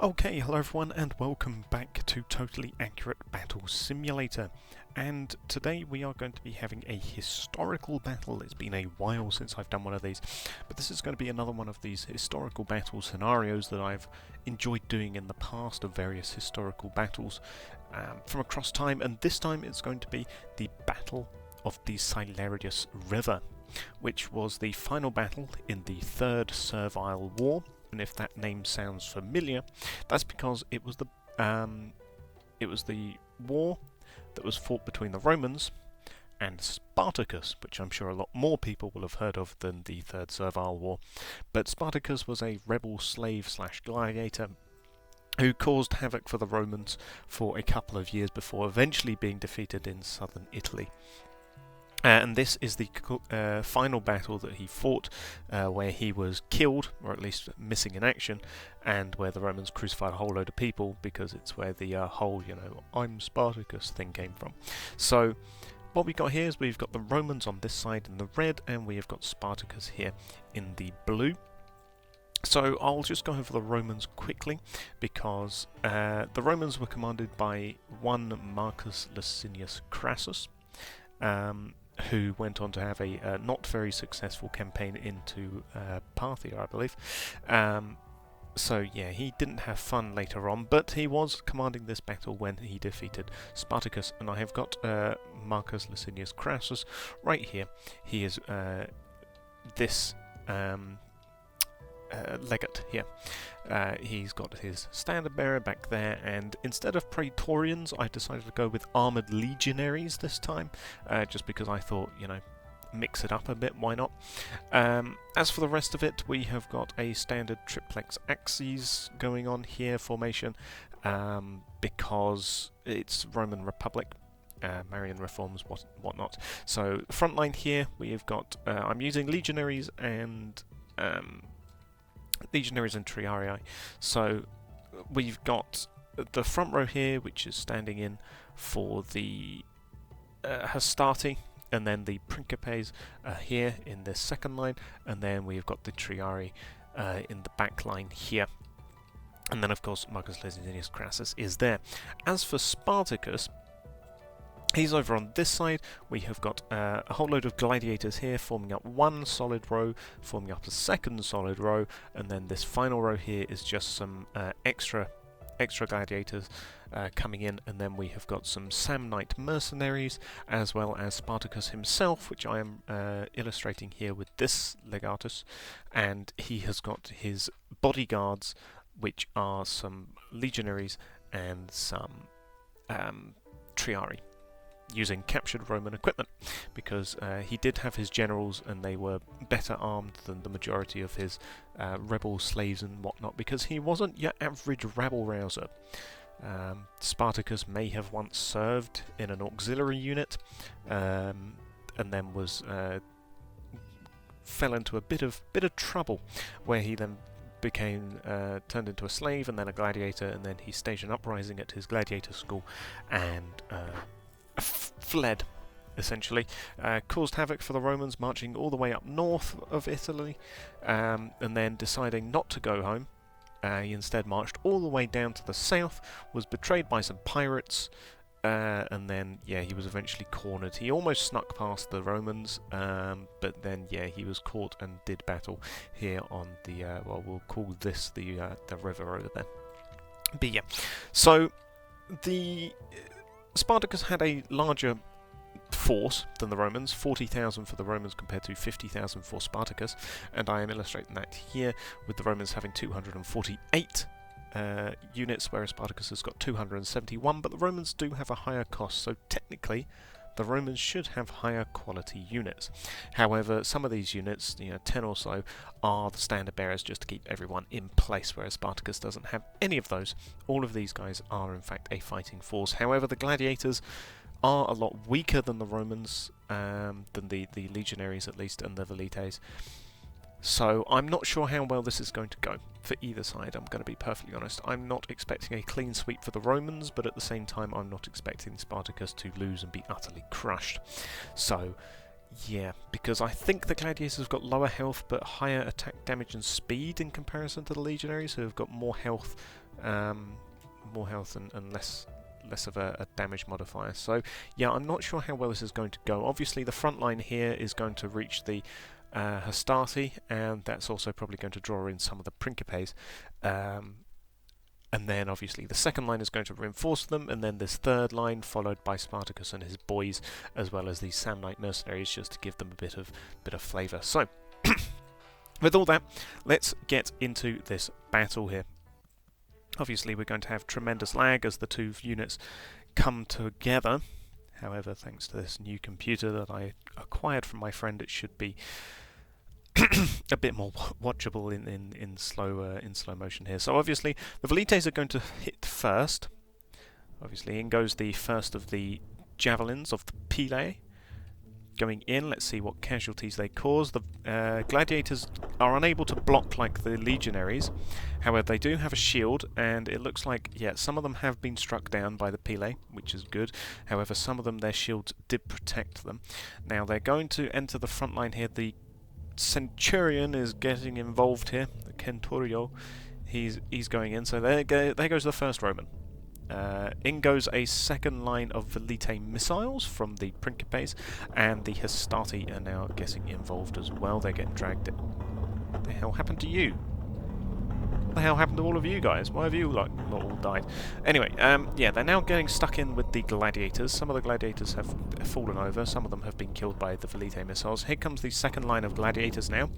Okay, hello everyone and welcome back to Totally Accurate Battle Simulator. And today we are going to be having a historical battle. It's been a while since I've done one of these, but this is going to be another one of these historical battle scenarios that I've enjoyed doing in the past of various historical battles from across time, and this time it's going to be the Battle of the Silarius River, which was the final battle in the Third Servile War. And if that name sounds familiar, that's because it was the war that was fought between the Romans and Spartacus, which I'm sure a lot more people will have heard of than the Third Servile War. But Spartacus was a rebel slave / gladiator who caused havoc for the Romans for a couple of years before eventually being defeated in southern Italy. And this is the final battle that he fought, where he was killed, or at least missing in action, and where the Romans crucified a whole load of people, because it's where the whole, I'm Spartacus thing came from. So what we got here is we've got the Romans on this side in the red, and we have got Spartacus here in the blue. So I'll just go over the Romans quickly, because the Romans were commanded by one Marcus Licinius Crassus, who went on to have a not very successful campaign into Parthia, I believe. So yeah, he didn't have fun later on, but he was commanding this battle when he defeated Spartacus, and I have got Marcus Licinius Crassus right here. He is this legate here. He's got his standard bearer back there, and instead of praetorians I decided to go with armoured legionaries this time, just because I thought, mix it up a bit, why not? As for the rest of it, we have got a standard triplex axes going on here formation, because it's Roman Republic. Marian reforms, whatnot. So front line here we've got, I'm using legionaries and triarii. So we've got the front row here, which is standing in for the Hastati, and then the Principes here in the second line, and then we've got the triarii in the back line here. And then of course Marcus Licinius Crassus is there. As for Spartacus, he's over on this side. We have got a whole load of gladiators here forming up one solid row, forming up a second solid row, and then this final row here is just some extra gladiators coming in, and then we have got some Samnite mercenaries, as well as Spartacus himself, which I am illustrating here with this legatus, and he has got his bodyguards, which are some legionaries and some triarii, using captured Roman equipment, because he did have his generals and they were better armed than the majority of his rebel slaves and whatnot, because he wasn't your average rabble-rouser. Spartacus may have once served in an auxiliary unit, and then was fell into a bit of trouble, where he then became turned into a slave and then a gladiator, and then he staged an uprising at his gladiator school and fled, essentially, caused havoc for the Romans, marching all the way up north of Italy, and then deciding not to go home. He instead marched all the way down to the south, was betrayed by some pirates, and then he was eventually cornered. He almost snuck past the Romans, but then he was caught and did battle here on the we'll call this the river over there. But so the Spartacus had a larger force than the Romans, 40,000 for the Romans compared to 50,000 for Spartacus, and I am illustrating that here with the Romans having 248 units, whereas Spartacus has got 271, but the Romans do have a higher cost, so technically the Romans should have higher quality units. However, some of these units, 10 or so, are the standard bearers just to keep everyone in place, whereas Spartacus doesn't have any of those. All of these guys are in fact a fighting force. However, the gladiators are a lot weaker than the Romans, than the legionaries at least, and the velites. So I'm not sure how well this is going to go for either side, I'm going to be perfectly honest. I'm not expecting a clean sweep for the Romans, but at the same time I'm not expecting Spartacus to lose and be utterly crushed. So yeah, because I think the gladiators have got lower health but higher attack damage and speed in comparison to the legionaries, who have got more health more health and less of a damage modifier. So yeah, I'm not sure how well this is going to go. Obviously the front line here is going to reach the Hastati, and that's also probably going to draw in some of the Principes. And then obviously the second line is going to reinforce them, and then this third line followed by Spartacus and his boys, as well as these Samnite mercenaries, just to give them a bit of flavour. So with all that, let's get into this battle here. Obviously we're going to have tremendous lag as the two units come together. However, thanks to this new computer that I acquired from my friend, it should be a bit more watchable in slow motion here. So obviously the Velites are going to hit first. Obviously in goes the first of the javelins of the Pile. Going in, let's see what casualties they cause. The gladiators are unable to block like the legionaries. However, they do have a shield, and it looks like, yeah, some of them have been struck down by the Pile, which is good. However, some of them, their shields did protect them. Now they're going to enter the front line here. The Centurion is getting involved here. The Centurio, he's going in. So there goes the first Roman. In goes a second line of Velite missiles from the Principes, and the Hastati are now getting involved as well. They're getting dragged in. What the hell happened to you? What the hell happened to all of you guys? Why have you not all died? Anyway, yeah, they're now getting stuck in with the gladiators. Some of the gladiators have fallen over. Some of them have been killed by the Velite missiles. Here comes the second line of gladiators now.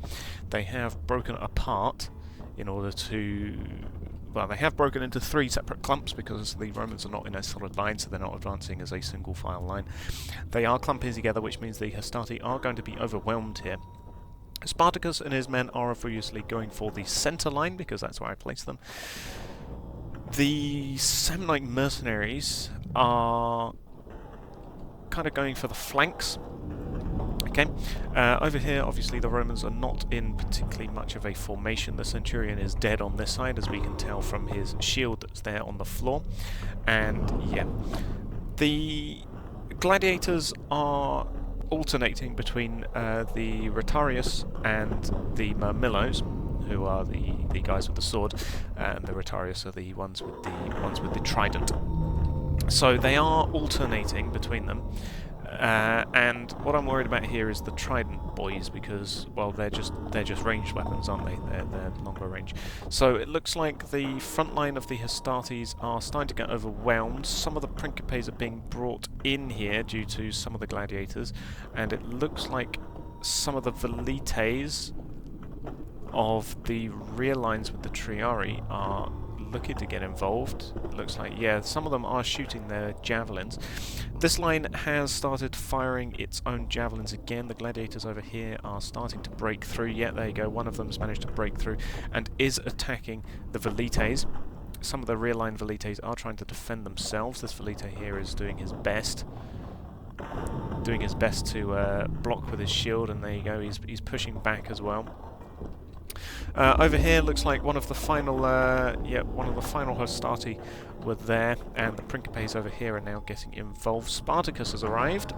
They have broken apart in order to... Well, they have broken into three separate clumps because the Romans are not in a solid line, so they're not advancing as a single file line. They are clumping together, which means the Hastati are going to be overwhelmed here. Spartacus and his men are obviously going for the centre line, because that's where I placed them. The Samnite mercenaries are kind of going for the flanks. Okay, over here obviously the Romans are not in particularly much of a formation. The Centurion is dead on this side, as we can tell from his shield that's there on the floor. And yeah, the gladiators are alternating between the Rotarius and the Myrmillos, who are the guys with the sword, and the Rotarius are the ones with the trident. So they are alternating between them. And what I'm worried about here is the trident boys, because, well, they're just ranged weapons, aren't they? They're longer range. So it looks like the front line of the Hastates are starting to get overwhelmed. Some of the Principes are being brought in here due to some of the gladiators, and it looks like some of the Velites of the rear lines with the Triarii are looking to get involved. It looks like, yeah, some of them are shooting their javelins. This line has started firing its own javelins again. The gladiators over here are starting to break through. Yeah, there you go. One of them has managed to break through and is attacking the Velites. Some of the rear line Velites are trying to defend themselves. This Velite here is doing his best. To block with his shield, and there you go. He's pushing back as well. Over here, looks like one of the final Hastati were there, and the Principes over here are now getting involved. Spartacus has arrived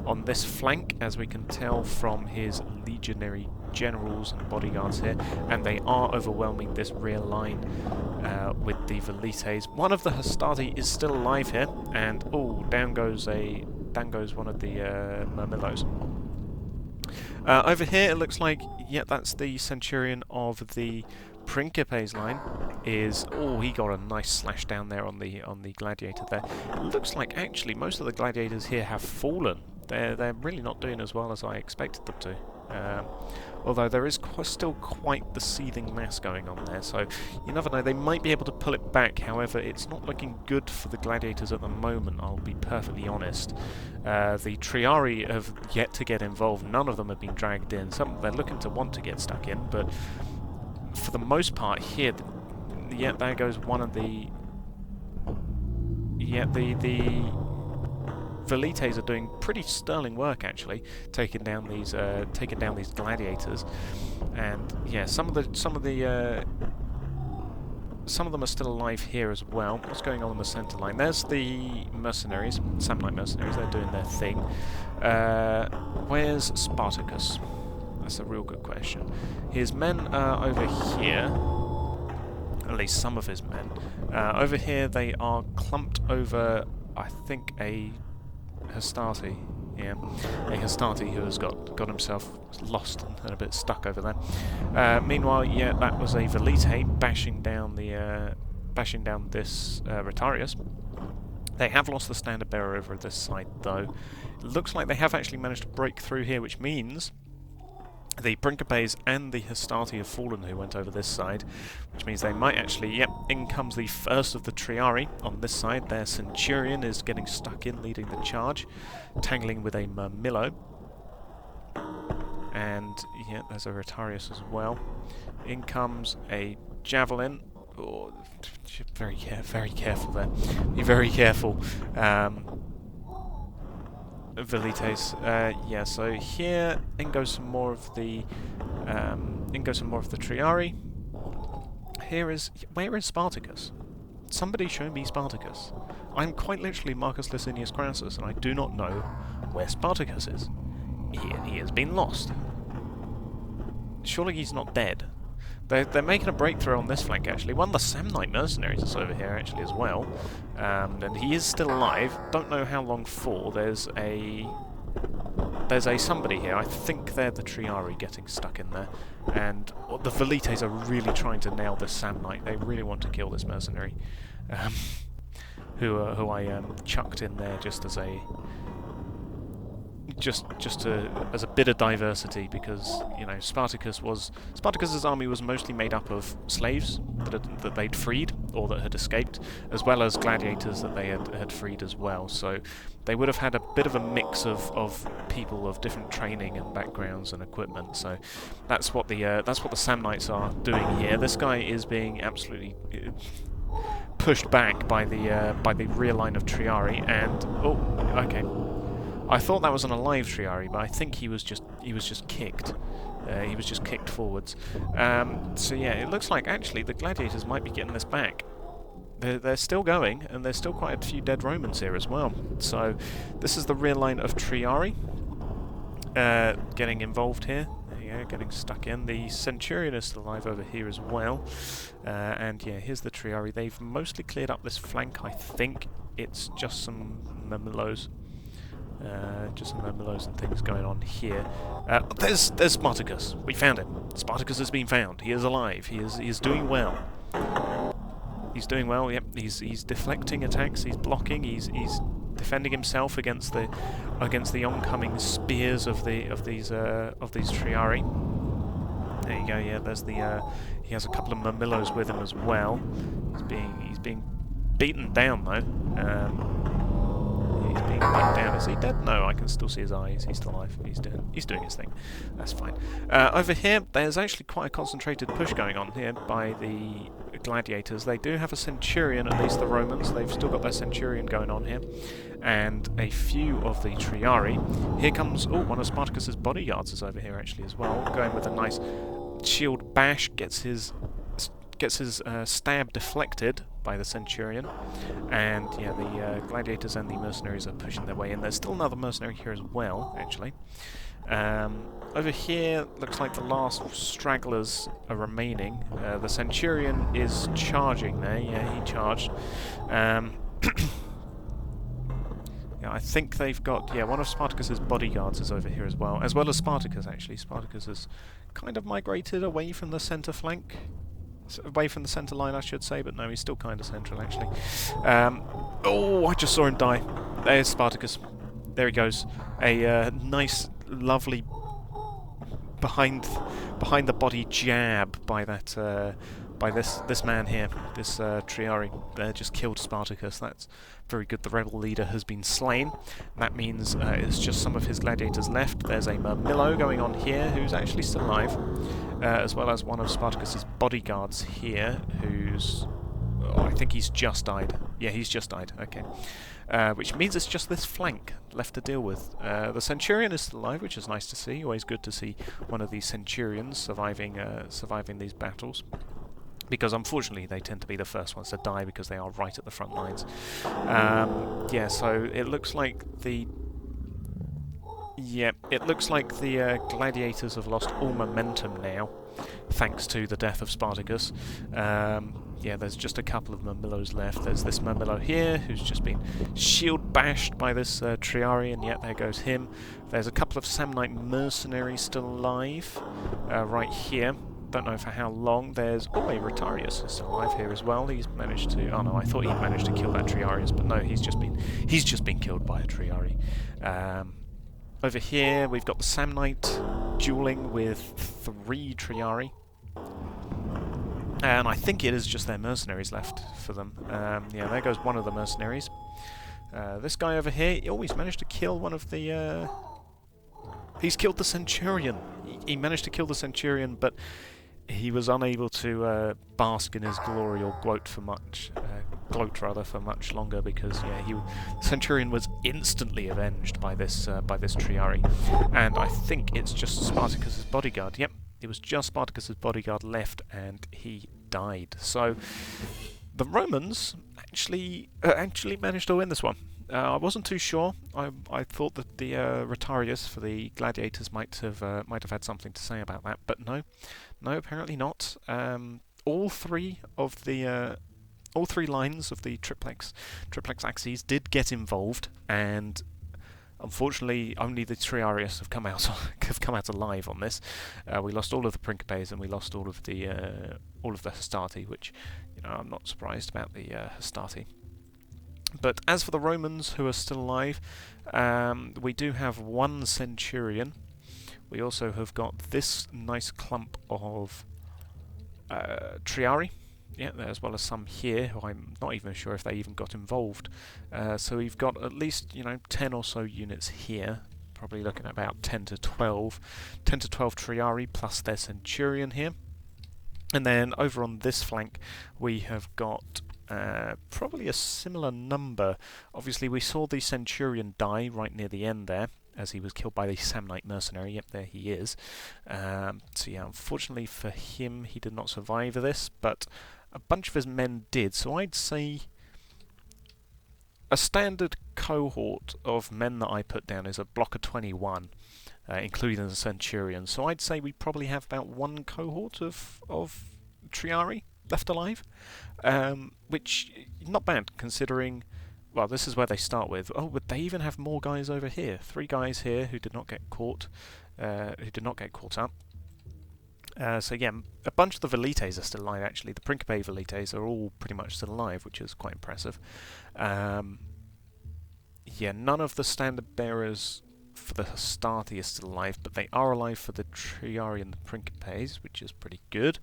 on this flank, as we can tell from his legionary generals and bodyguards here, and they are overwhelming this rear line with the Velites. One of the Hastati is still alive here, and oh, down goes one of the Myrmillos. Over here, it looks like, yeah, that's the Centurion of the Principes line. He got a nice slash down there on the gladiator there. It looks like actually most of the gladiators here have fallen. They're really not doing as well as I expected them to. Although there is still quite the seething mass going on there, so you never know, they might be able to pull it back. However, it's not looking good for the gladiators at the moment, I'll be perfectly honest. The Triarii have yet to get involved. None of them have been dragged in. Some they're looking to want to get stuck in, but for the most part here, yeah, there goes one of the... Yeah, the Velites are doing pretty sterling work actually, taking down these gladiators, and yeah, some of them are still alive here as well. What's going on the centre line? There's the mercenaries, Samnite mercenaries. They're doing their thing. Where's Spartacus? That's a real good question. His men are over here. At least some of his men. Over here they are clumped over, I think, a Hastati. Yeah, a Hastati who has got himself lost and a bit stuck over there. Meanwhile, yeah, that was a Velite bashing down this Rotarius. They have lost the standard bearer over this side, though. It looks like they have actually managed to break through here, which means the Principes and the Hastati have fallen who went over this side, which means they might actually, yep, in comes the first of the Triari on this side. Their Centurion is getting stuck in, leading the charge, tangling with a Murmillo. And, yeah, there's a Rotarius as well. In comes a Javelin. Oh, very careful there. Be very careful. Velites. Yeah, so here in goes some more of the Triari. Where is Spartacus? Somebody show me Spartacus. I'm quite literally Marcus Licinius Crassus, and I do not know where Spartacus is. He has been lost. Surely he's not dead. They're making a breakthrough on this flank, actually. One of the Samnite mercenaries is over here, actually, as well. And he is still alive. Don't know how long for. There's a somebody here. I think they're the Triari getting stuck in there. And the Velites are really trying to nail this Samnite. They really want to kill this mercenary. Who I chucked in there just as a... as a bit of diversity, because, you know, Spartacus's army was mostly made up of slaves that they'd freed or that had escaped, as well as gladiators that they had freed as well. So they would have had a bit of a mix of people of different training and backgrounds and equipment. So that's what the Samnites are doing here. This guy is being absolutely pushed back by the rear line of Triari, and okay. I thought that was an alive Triari, but I think he was just kicked. He was just kicked forwards. So yeah, it looks like actually the gladiators might be getting this back. They're still going, and there's still quite a few dead Romans here as well. So this is the rear line of Triari getting involved here. There you go, getting stuck in. The Centurion is still alive over here as well. And yeah, here's the Triari. They've mostly cleared up this flank. I think it's just some Murmillos. Just some Murmillos and things going on here. There's Spartacus. We found him. Spartacus has been found. He is alive. He is doing well. He's doing well. Yep. He's deflecting attacks. He's blocking. He's defending himself against the oncoming spears of these Triari. There you go. Yeah. There's the. He has a couple of Murmillos with him as well. He's being beaten down though. He's being beaten down. Is he dead? No, I can still see his eyes. He's still alive. He's doing his thing. That's fine. Over here, there's actually quite a concentrated push going on here by the gladiators. They do have a Centurion, at least the Romans. They've still got their Centurion going on here. And a few of the Triari. Here comes... Oh, one of Spartacus's bodyguards is over here actually as well. Going with a nice shield bash. Gets his stab deflected by the Centurion, and yeah, the gladiators and the mercenaries are pushing their way in. There's still another mercenary here as well, actually. Over here, looks like the last stragglers are remaining. The Centurion is charging there. Yeah, he charged. Yeah, I think they've got... Yeah, one of Spartacus's bodyguards is over here as well as Spartacus, actually. Spartacus has kind of migrated away from the centre flank. Away from the centre line, I should say, but no, he's still kind of central, actually. Oh, I just saw him die. There's Spartacus. There he goes. A nice, lovely behind the body jab by that by this man here, this Triari. Just killed Spartacus. That's very good. The rebel leader has been slain. That means it's just some of his gladiators left. There's a Murmillo going on here, who's actually still alive. As well as one of Spartacus's bodyguards here, who's... Oh, I think he's just died. Yeah, he's just died. Okay. Which means it's just this flank left to deal with. The Centurion is still alive, which is nice to see. Always good to see one of these Centurions surviving these battles. Because unfortunately they tend to be the first ones to die because they are right at the front lines. Yeah, so it looks like the... Yeah, it looks like the gladiators have lost all momentum now, thanks to the death of Spartacus. yeah, there's just a couple of Murmillos left. There's this Murmillo here, who's just been shield bashed by this Triari, and yet there goes him. There's a couple of Samnite mercenaries still alive, right here. Don't know for how long. There's... oh, a Rotarius is still alive here as well. He's managed to... oh no, I thought he'd managed to kill that Triarius, but no, he's just been killed by a Triari. Over here, we've got the Samnite dueling with 3 Triari. And I think it is just their mercenaries left for them. Yeah, there goes one of the mercenaries. This guy over here, he's managed to kill one of the... he's killed the Centurion. He managed to kill the Centurion, but he was unable to bask in his glory, or gloat for much longer, because yeah, the Centurion was instantly avenged by this Triari. And I think it's just Spartacus's bodyguard. Yep. It was just Spartacus's bodyguard left, and he died. So the Romans actually managed to win this one. I wasn't too sure. I thought that the Rotarius for the gladiators might have had something to say about that, but no, apparently not. All three lines of the triplex axes did get involved, and unfortunately, only the Triarius have come out alive on this. We lost all of the Principes, and we lost all of the Hastati, which, you know, I'm not surprised about the Hastati. But as for the Romans, who are still alive, we do have 1 Centurion. We also have got this nice clump of Triari. Yeah, as well as some here who I'm not even sure if they even got involved. So we've got at least, you know, 10 or so units here. Probably looking at about 10 to 12 Triari plus their Centurion here. And then over on this flank we have got probably a similar number. Obviously we saw the Centurion die right near the end there, as he was killed by the Samnite mercenary. Yep, there he is. So yeah, unfortunately for him, he did not survive this, but a bunch of his men did. So I'd say a standard cohort of men that I put down is a block of 21, including the Centurion. So I'd say we probably have about 1 cohort of Triari left alive, which not bad considering. Well, this is where they start with. Oh, but they even have more guys over here. 3 guys here who did not get caught, up. So yeah, a bunch of the Velites are still alive. Actually, the Principe Velites are all pretty much still alive, which is quite impressive. Yeah, none of the standard bearers for the Hastati are still alive, but they are alive for the Triari and the Principes, which is pretty good.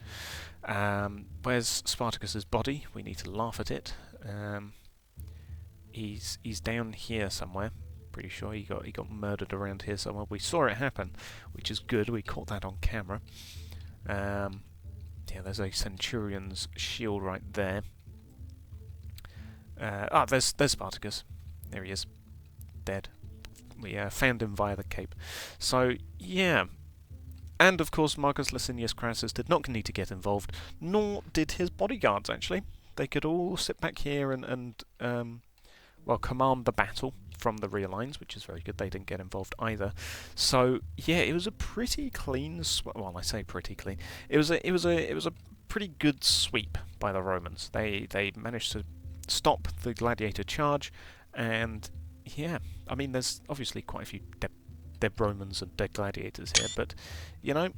Where's Spartacus's body? We need to laugh at it. He's down here somewhere. Pretty sure he got murdered around here somewhere. We saw it happen, which is good. We caught that on camera. Yeah, there's a Centurion's shield right there. There's Spartacus. There he is, dead. We found him via the cape. So yeah, and of course Marcus Licinius Crassus did not need to get involved, nor did his bodyguards. Actually, they could all sit back here and command the battle from the rear lines, which is very good. They didn't get involved either. So yeah, it was a pretty clean. Well, I say pretty clean. It was a pretty good sweep by the Romans. They managed to stop the gladiator charge, and yeah, I mean, there's obviously quite a few dead Romans and dead gladiators here, but you know,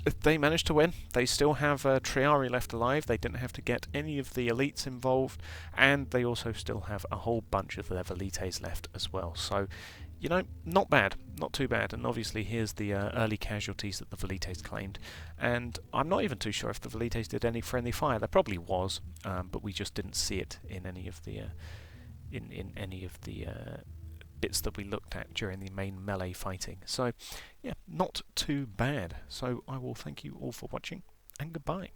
if they managed to win. They still have Triari left alive. They didn't have to get any of the elites involved, and they also still have a whole bunch of their Velites left as well. So, you know, not bad, not too bad. And obviously here's the early casualties that the Velites claimed, and I'm not even too sure if the Velites did any friendly fire. There probably was, but we just didn't see it in any of the bits that we looked at during the main melee fighting. So yeah, not too bad. So I will thank you all for watching, and goodbye.